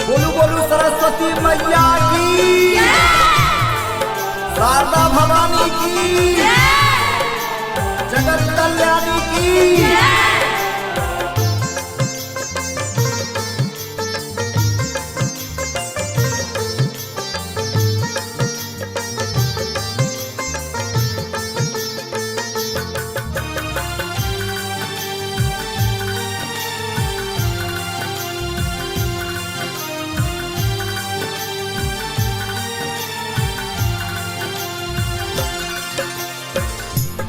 बोलू बोलू सरस्वती मैया की, शारदा भवानी की, जगत कल्याणी की।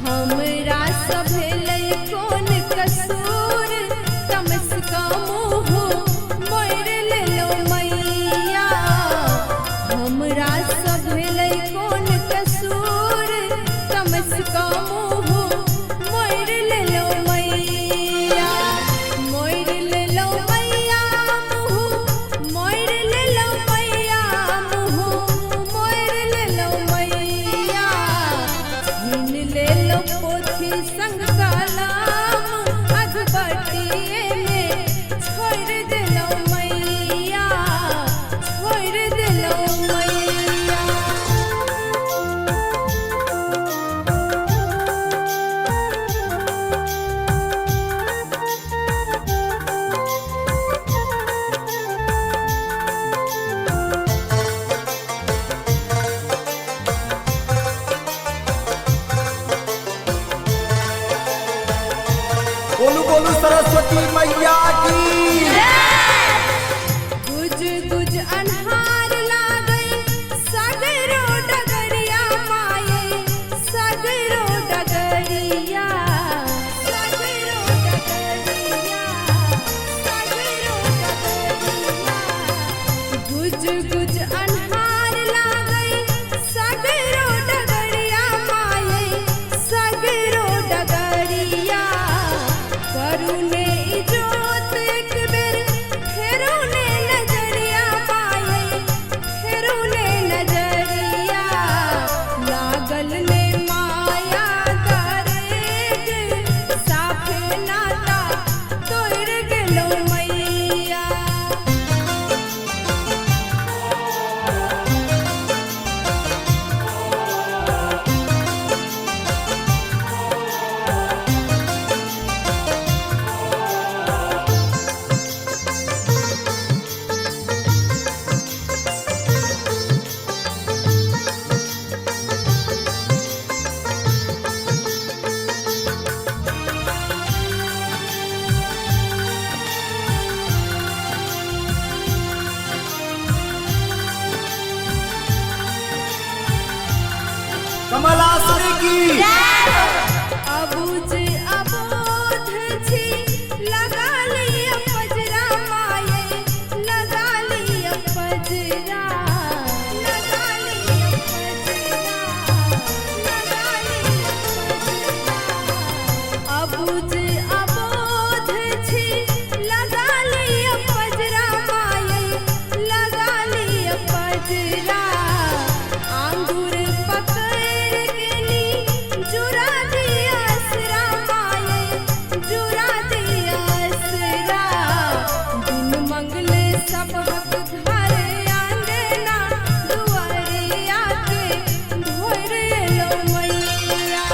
हमरा सभे लइकोन कसूर, कम से कम मोर लेलो मैया। हमरा सभे लइकोन कसूर, कम से कम मोर लेलो मैया। मोर लेलो मैया मोर लेलो मैया मोर लेलो मैया। छीन लेलो पोथी संग कलम, अधबटिए में छोड़ देलो मैया, छोड़ देलो मैया। बोलू बोलू सरस्वती मैया की। गुज गुज अन्हार लागई, सगरो डगरिया माये, सगरो डगरिया, सगरो डगरिया, सगरो डगरिया। गुज गुज अन्हार लागई, सगरो डगरिया माये, सगरो डगरिया। करुणे इजोत एक बेर फेरुने नजरिया माये, फेरुने नजरिया। लागल ने माया दरेग, साफे नाता तोड़ गेलो मैया। कमलासनी की। अबूझ अबोध छी, लगा लिया पजरा माये, लगा लिया पजरा, लगा लिया पजरा, लगा लिया पजरा। अबूझ अबोध छी, लगा लिया पजरा माये, लगा लिया पजरा। आंगूर पकड़ गेली, जुरा दिया असरा माये, जुरा दिया असरा। बिन मंगले सब हक घर आंगना, दुआरिया के भोर एलो मैया।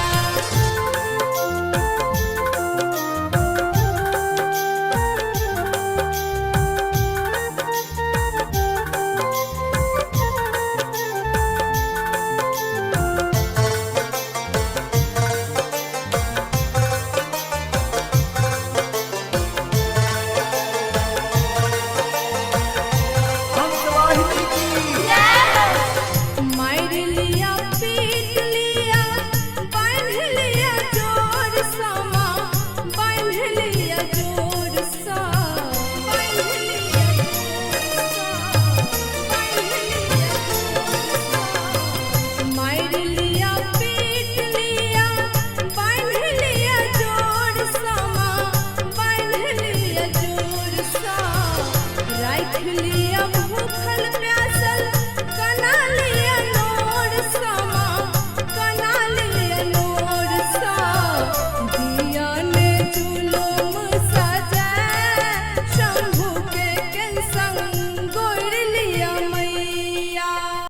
हंसवाहिनी की। मार लिया पीट लिया, बांध लिया जोर समा, बांध लिया जोर सा, बांध लिया जोर सा, बांध लिया जोर सा। मार लिया पीट लिया, बांध लिया जोर समा, बांध लिया जोर सा। रख लिया